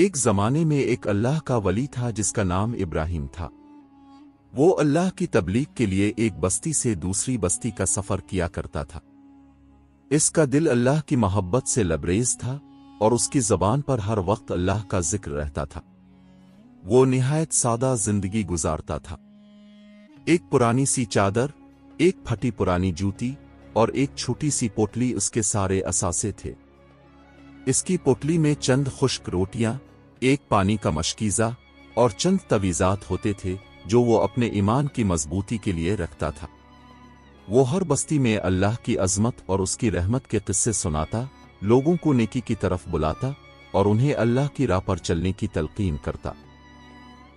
ایک زمانے میں ایک اللہ کا ولی تھا جس کا نام ابراہیم تھا۔ وہ اللہ کی تبلیغ کے لیے ایک بستی سے دوسری بستی کا سفر کیا کرتا تھا۔ اس کا دل اللہ کی محبت سے لبریز تھا اور اس کی زبان پر ہر وقت اللہ کا ذکر رہتا تھا۔ وہ نہایت سادہ زندگی گزارتا تھا۔ ایک پرانی سی چادر، ایک پھٹی پرانی جوتی اور ایک چھوٹی سی پوٹلی اس کے سارے اثاثے تھے۔ اس کی پوٹلی میں چند خشک روٹیاں، ایک پانی کا مشکیزہ اور چند تویزات ہوتے تھے جو وہ اپنے ایمان کی مضبوطی کے لیے رکھتا تھا۔ وہ ہر بستی میں اللہ کی عظمت اور اس کی رحمت کے قصے سناتا، لوگوں کو نیکی کی طرف بلاتا اور انہیں اللہ کی راہ پر چلنے کی تلقین کرتا۔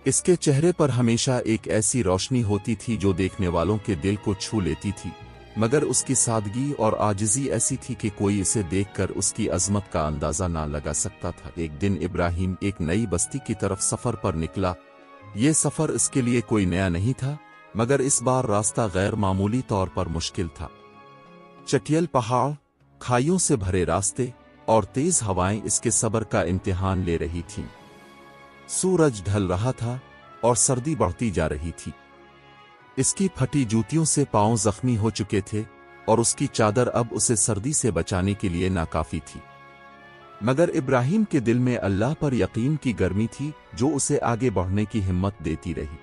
اس کے چہرے پر ہمیشہ ایک ایسی روشنی ہوتی تھی جو دیکھنے والوں کے دل کو چھو لیتی تھی، مگر اس کی سادگی اور عاجزی ایسی تھی کہ کوئی اسے دیکھ کر اس کی عظمت کا اندازہ نہ لگا سکتا تھا۔ ایک دن ابراہیم ایک نئی بستی کی طرف سفر پر نکلا۔ یہ سفر اس کے لیے کوئی نیا نہیں تھا، مگر اس بار راستہ غیر معمولی طور پر مشکل تھا۔ چٹیل پہاڑ، کھائیوں سے بھرے راستے اور تیز ہوائیں اس کے صبر کا امتحان لے رہی تھیں۔ سورج ڈھل رہا تھا اور سردی بڑھتی جا رہی تھی۔ اس کی پھٹی جوتیوں سے پاؤں زخمی ہو چکے تھے اور اس کی چادر اب اسے سردی سے بچانے کے لیے ناکافی تھی، مگر ابراہیم کے دل میں اللہ پر یقین کی گرمی تھی جو اسے آگے بڑھنے کی ہمت دیتی رہی۔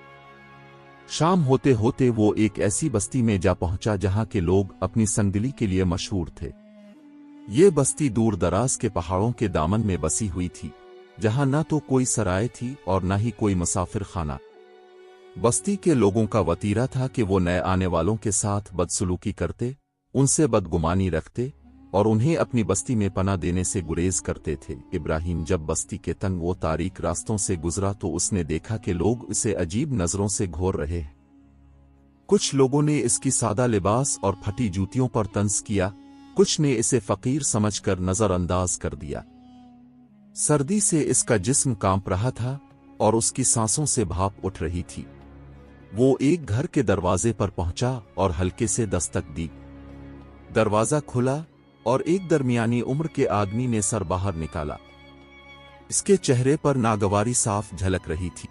شام ہوتے ہوتے وہ ایک ایسی بستی میں جا پہنچا جہاں کے لوگ اپنی سنگدلی کے لیے مشہور تھے۔ یہ بستی دور دراز کے پہاڑوں کے دامن میں بسی ہوئی تھی، جہاں نہ تو کوئی سرائے تھی اور نہ ہی کوئی مسافر خانہ۔ بستی کے لوگوں کا وتیرہ تھا کہ وہ نئے آنے والوں کے ساتھ بدسلوکی کرتے، ان سے بدگمانی رکھتے اور انہیں اپنی بستی میں پناہ دینے سے گریز کرتے تھے۔ ابراہیم جب بستی کے تنگ و تاریک راستوں سے گزرا تو اس نے دیکھا کہ لوگ اسے عجیب نظروں سے گھور رہے ہیں۔ کچھ لوگوں نے اس کی سادہ لباس اور پھٹی جوتیوں پر طنز کیا، کچھ نے اسے فقیر سمجھ کر نظر انداز کر دیا۔ سردی سے اس کا جسم کانپ رہا تھا اور اس کی سانسوں سے بھاپ اٹھ رہی تھی۔ وہ ایک گھر کے دروازے پر پہنچا اور ہلکے سے دستک دی۔ دروازہ کھلا اور ایک درمیانی عمر کے آدمی نے سر باہر نکالا۔ اس کے چہرے پر ناگواری صاف جھلک رہی تھی۔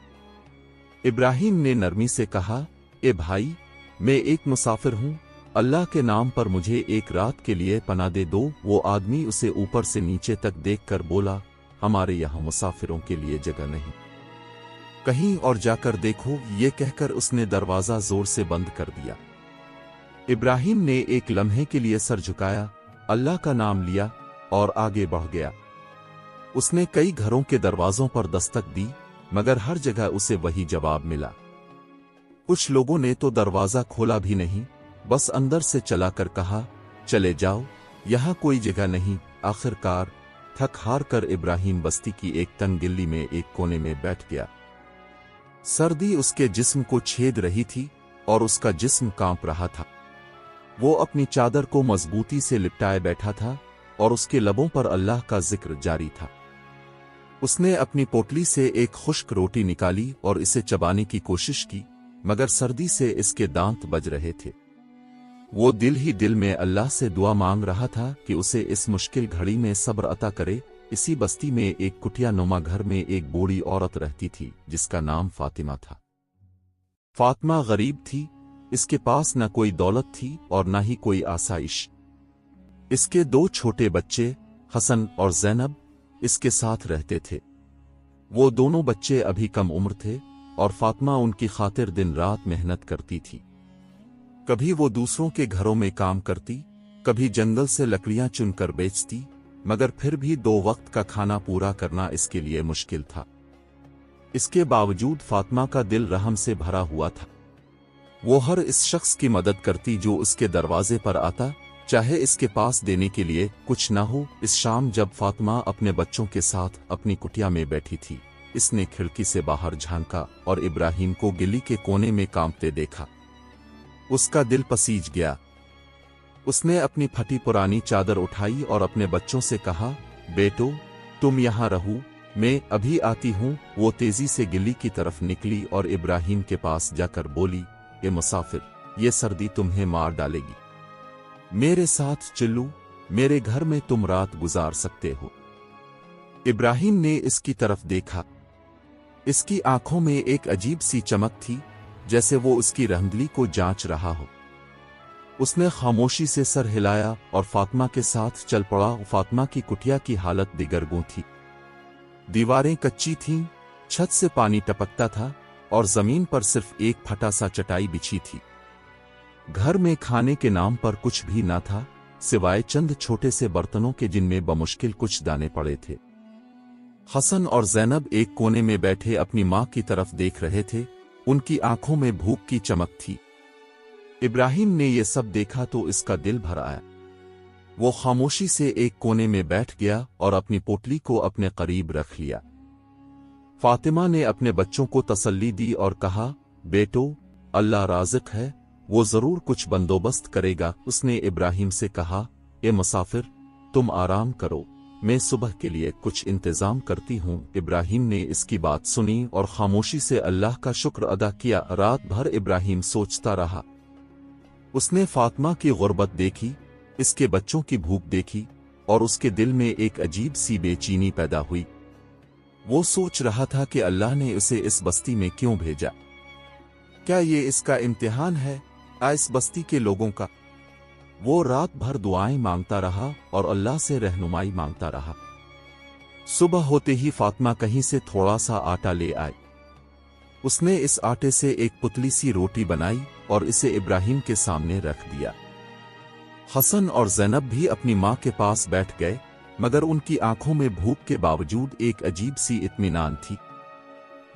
ابراہیم نے نرمی سے کہا، اے بھائی، میں ایک مسافر ہوں، اللہ کے نام پر مجھے ایک رات کے لیے پناہ دے دو۔ وہ آدمی اسے اوپر سے نیچے تک دیکھ کر بولا، ہمارے یہاں مسافروں کے لیے جگہ نہیں، کہیں اور جا کر دیکھو۔ یہ کہہ کر اس نے دروازہ زور سے بند کر دیا۔ ابراہیم نے ایک لمحے کے لیے سر جھکایا، اللہ کا نام لیا اور آگے بڑھ گیا۔ اس نے کئی گھروں کے دروازوں پر دستک دی، مگر ہر جگہ اسے وہی جواب ملا۔ کچھ لوگوں نے تو دروازہ کھولا بھی نہیں، بس اندر سے چلا کر کہا، چلے جاؤ، یہاں کوئی جگہ نہیں۔ آخر کار تھک ہار کر ابراہیم بستی کی ایک تنگ گلی میں ایک کونے میں بیٹھ گیا۔ سردی اس کے جسم کو چھید رہی تھی اور اس کا جسم کانپ رہا تھا۔ وہ اپنی چادر کو مضبوطی سے لپٹائے بیٹھا تھا اور اس کے لبوں پر اللہ کا ذکر جاری تھا۔ اس نے اپنی پوٹلی سے ایک خشک روٹی نکالی اور اسے چبانے کی کوشش کی، مگر سردی سے اس کے دانت بج رہے تھے۔ وہ دل ہی دل میں اللہ سے دعا مانگ رہا تھا کہ اسے اس مشکل گھڑی میں صبر عطا کرے۔ اسی بستی میں ایک کٹیا نما گھر میں ایک بوڑھی عورت رہتی تھی جس کا نام فاطمہ تھا۔ فاطمہ غریب تھی، اس کے پاس نہ کوئی دولت تھی اور نہ ہی کوئی آسائش۔ اس کے دو چھوٹے بچے حسن اور زینب اس کے ساتھ رہتے تھے۔ وہ دونوں بچے ابھی کم عمر تھے اور فاطمہ ان کی خاطر دن رات محنت کرتی تھی۔ کبھی وہ دوسروں کے گھروں میں کام کرتی، کبھی جنگل سے لکڑیاں چن کر بیچتی، مگر پھر بھی 2 وقت کا کھانا پورا کرنا اس کے لیے مشکل تھا۔ اس کے باوجود فاطمہ کا دل رحم سے بھرا ہوا تھا۔ وہ ہر اس شخص کی مدد کرتی جو اس کے دروازے پر آتا، چاہے اس کے پاس دینے کے لیے کچھ نہ ہو۔ اس شام جب فاطمہ اپنے بچوں کے ساتھ اپنی کٹیا میں بیٹھی تھی، اس نے کھڑکی سے باہر جھانکا اور ابراہیم کو گلی کے کونے میں کانپتے دیکھا۔ اس کا دل پسیج گیا۔ اس نے اپنی پھٹی پرانی چادر اٹھائی اور اپنے بچوں سے کہا، بیٹو، تم یہاں رہو، میں ابھی آتی ہوں۔ وہ تیزی سے گلی کی طرف نکلی اور ابراہیم کے پاس جا کر بولی، اے مسافر، یہ سردی تمہیں مار ڈالے گی، میرے ساتھ چلو، میرے گھر میں تم رات گزار سکتے ہو۔ इब्राहिम ने इसकी तरफ देखा। इसकी आंखों में एक अजीब सी चमक थी, जैसे वो उसकी रहमदिली को जांच रहा हो। उसने खामोशी से सर हिलाया और फातिमा के साथ चल पड़ा। फातिमा की कुटिया की हालत दिगरगों थी। दीवारें कच्ची थीं, छत से पानी टपकता था और जमीन पर सिर्फ एक फटा सा चटाई बिछी थी। घर में खाने के नाम पर कुछ भी ना था, सिवाय चंद छोटे से बर्तनों के जिनमें बमुश्किल कुछ दाने पड़े थे। हसन और ज़ैनब एक कोने में बैठे अपनी मां की तरफ देख रहे थे। उनकी आंखों में भूख की चमक थी। इब्राहिम ने यह सब देखा तो इसका दिल भर आया। वो खामोशी से एक कोने में बैठ गया और अपनी पोटली को अपने करीब रख लिया। फातिमा ने अपने बच्चों को तसल्ली दी और कहा, बेटो, अल्लाह राज़िक है, वो जरूर कुछ बंदोबस्त करेगा। उसने इब्राहिम से कहा, ए मुसाफिर, तुम आराम करो, मैं सुबह के लिए कुछ इंतजाम करती हूँ। इब्राहिम ने इसकी बात सुनी और खामोशी से अल्लाह का शुक्र अदा किया। रात भर इब्राहिम सोचता रहा। उसने फातिमा की गुर्बत देखी, इसके बच्चों की भूख देखी और उसके दिल में एक अजीब सी बेचैनी पैदा हुई। वो सोच रहा था कि अल्लाह ने उसे इस बस्ती में क्यों भेजा। क्या ये इसका इम्तिहान है, इस बस्ती के लोगों का? वो रात भर दुआएं मांगता रहा और अल्लाह से रहनुमाई मांगता रहा। सुबह होते ही फातिमा कहीं से थोड़ा सा आटा ले आई। उसने इस आटे से एक पुतली सी रोटी बनाई और इसे इब्राहिम के सामने रख दिया। हसन और ज़ैनब भी अपनी मां के पास बैठ गए, मगर उनकी आंखों में भूख के बावजूद एक अजीब सी इत्मीनान थी।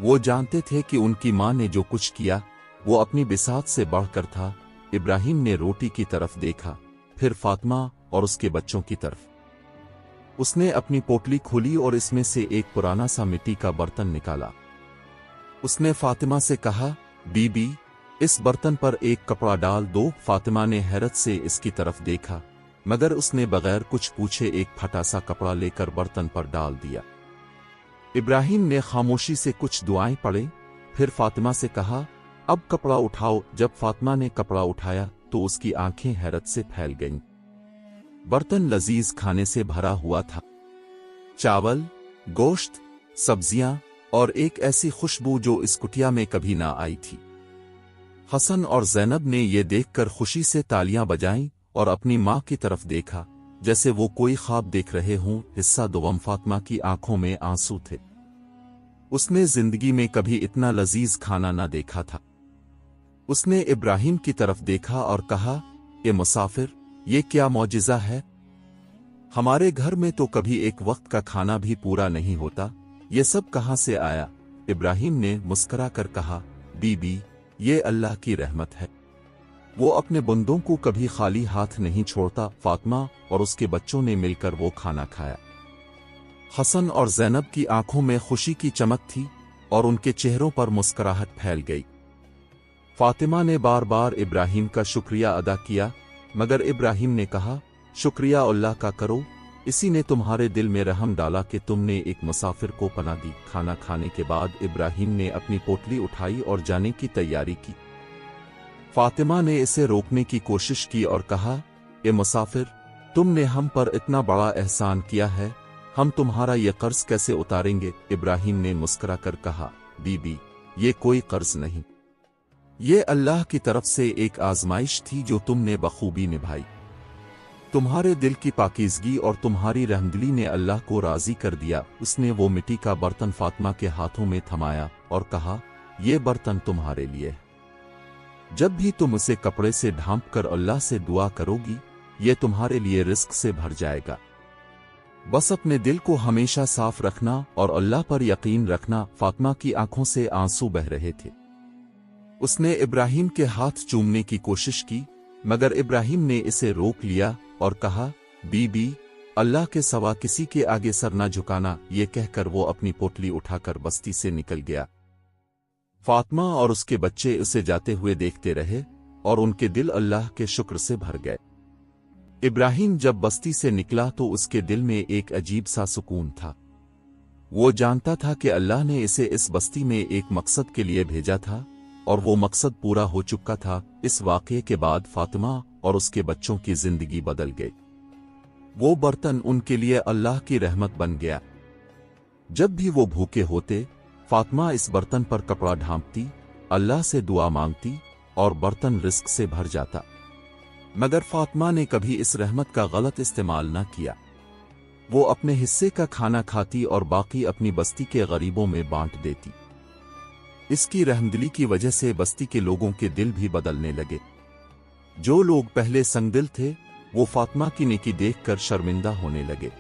वो जानते थे कि उनकी मां ने जो कुछ किया वो अपनी बिसात से बढ़कर था। इब्राहिम ने रोटी की तरफ देखा, फिर फातिमा और उसके बच्चों की तरफ। उसने अपनी पोटली खोली और इसमें से एक पुराना सा मिट्टी का बर्तन निकाला। उसने फातिमा से कहा, बीबी, इस बर्तन पर एक कपड़ा डाल दो। फातिमा ने हैरत से इसकी तरफ देखा, मगर उसने बगैर कुछ पूछे एक फटा सा कपड़ा लेकर बर्तन पर डाल दिया। इब्राहिम ने खामोशी से कुछ दुआएं पढ़े, फिर फातिमा से कहा, अब कपड़ा उठाओ। जब फातिमा ने कपड़ा उठाया तो उसकी आंखें हैरत से फैल गईं। बर्तन लजीज खाने से भरा हुआ था। चावल, गोश्त, सब्जियां और एक ऐसी खुशबू जो इस कुटिया में कभी ना आई थी। हसन और ज़ैनब ने यह देखकर खुशी से तालियां बजाईं और अपनी मां की तरफ देखा, जैसे वो कोई ख्वाब देख रहे हों। हिस्सा दुगम फातिमा की आंखों में आंसू थे। उसने जिंदगी में कभी इतना लजीज खाना ना देखा था। उसने इब्राहिम की तरफ देखा और कहा, ए मुसाफिर, ये क्या मौजिज़ा है? हमारे घर में तो कभी एक वक्त का खाना भी पूरा नहीं होता, ये सब कहां से आया? इब्राहिम ने मुस्करा कर कहा, बीबी, ये अल्लाह की रहमत है, वो अपने बंदों को कभी खाली हाथ नहीं छोड़ता। फातिमा और उसके बच्चों ने मिलकर वो खाना खाया। हसन और ज़ैनब की आंखों में खुशी की चमक थी और उनके चेहरों पर मुस्कुराहट फैल गई। फातिमा ने बार बार इब्राहिम का शुक्रिया अदा किया, मगर इब्राहिम ने कहा, शुक्रिया अल्लाह का करो, इसी ने तुम्हारे दिल में रहम डाला कि तुमने एक मुसाफिर को पनाह दी। खाना खाने के बाद इब्राहिम ने अपनी पोटली उठाई और जाने की तैयारी की। फातिमा ने इसे रोकने की कोशिश की और कहा, ए मुसाफिर, तुमने हम पर इतना बड़ा एहसान किया है, हम तुम्हारा ये कर्ज कैसे उतारेंगे? इब्राहिम ने मुस्कुरा कर कहा, बीबी, ये कोई कर्ज नहीं, ये अल्लाह की तरफ से एक आजमाइश थी जो तुमने बखूबी निभाई। तुम्हारे दिल की पाकीज़गी और तुम्हारी रहमदिली ने अल्लाह को राजी कर दिया। उसने वो मिट्टी का बर्तन फातिमा के हाथों में थमाया और कहा, ये बर्तन तुम्हारे लिए है। जब भी तुम उसे कपड़े से ढांप कर अल्लाह से दुआ करोगी, ये तुम्हारे लिए रिस्क से भर जाएगा। बस अपने दिल को हमेशा साफ रखना और अल्लाह पर यकीन रखना। फातिमा की आंखों से आंसू बह रहे थे। उसने इब्राहिम के हाथ चूमने की कोशिश की, मगर इब्राहिम ने इसे रोक लिया और कहा, बीबी, अल्लाह के सिवा किसी के आगे सर न झुकाना। ये कहकर वो अपनी पोटली उठाकर बस्ती से निकल गया। फातिमा और उसके बच्चे उसे जाते हुए देखते रहे और उनके दिल अल्लाह के शुक्र से भर गए। इब्राहिम जब बस्ती से निकला तो उसके दिल में एक अजीब सा सुकून था। वो जानता था कि अल्लाह ने इसे इस बस्ती में एक मकसद के लिए भेजा था और वो मकसद पूरा हो चुका था। इस वाक़ये के बाद फातिमा और उसके बच्चों की जिंदगी बदल गई। वो बर्तन उनके लिए अल्लाह की रहमत बन गया। जब भी वो भूखे होते, फातिमा इस बर्तन पर कपड़ा ढांपती, अल्लाह से दुआ मांगती और बर्तन रिस्क से भर जाता। मगर फातिमा ने कभी इस रहमत का गलत इस्तेमाल न किया। वो अपने हिस्से का खाना खाती और बाकी अपनी बस्ती के गरीबों में बांट देती। इसकी रहमदिली की वजह से बस्ती के लोगों के दिल भी बदलने लगे। जो लोग पहले संगदिल थे, वो फातिमा की नेकी देखकर शर्मिंदा होने लगे।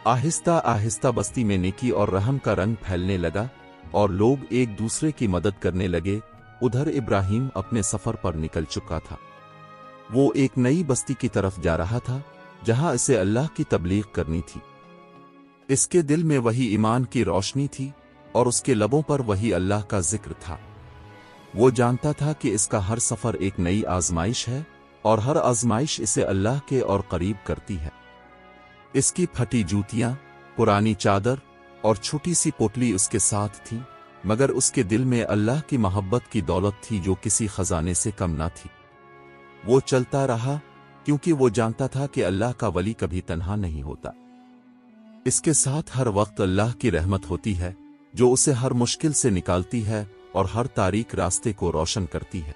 आहिस्ता आहिस्ता बस्ती में नेकी और रहम का रंग फैलने लगा और लोग एक दूसरे की मदद करने लगे। उधर इब्राहिम अपने सफर पर निकल चुका था। वो एक नई बस्ती की तरफ जा रहा था, जहां इसे अल्लाह की तबलीग करनी थी। इसके दिल में वही ईमान की रोशनी थी और उसके लबों पर वही अल्लाह का जिक्र था। वो जानता था कि इसका हर सफर एक नई आजमाइश है और हर आजमाइश इसे अल्लाह के और करीब करती है। इसकी फटी जूतियां, पुरानी चादर और छोटी सी पोटली उसके साथ थी, मगर उसके दिल में अल्लाह की मोहब्बत की दौलत थी जो किसी खजाने से कम न थी। वो चलता रहा क्योंकि वो जानता था कि अल्लाह का वली कभी तन्हा नहीं होता। इसके साथ हर वक्त अल्लाह की रहमत होती है, जो उसे हर मुश्किल से निकालती है और हर तारीक रास्ते को रोशन करती है।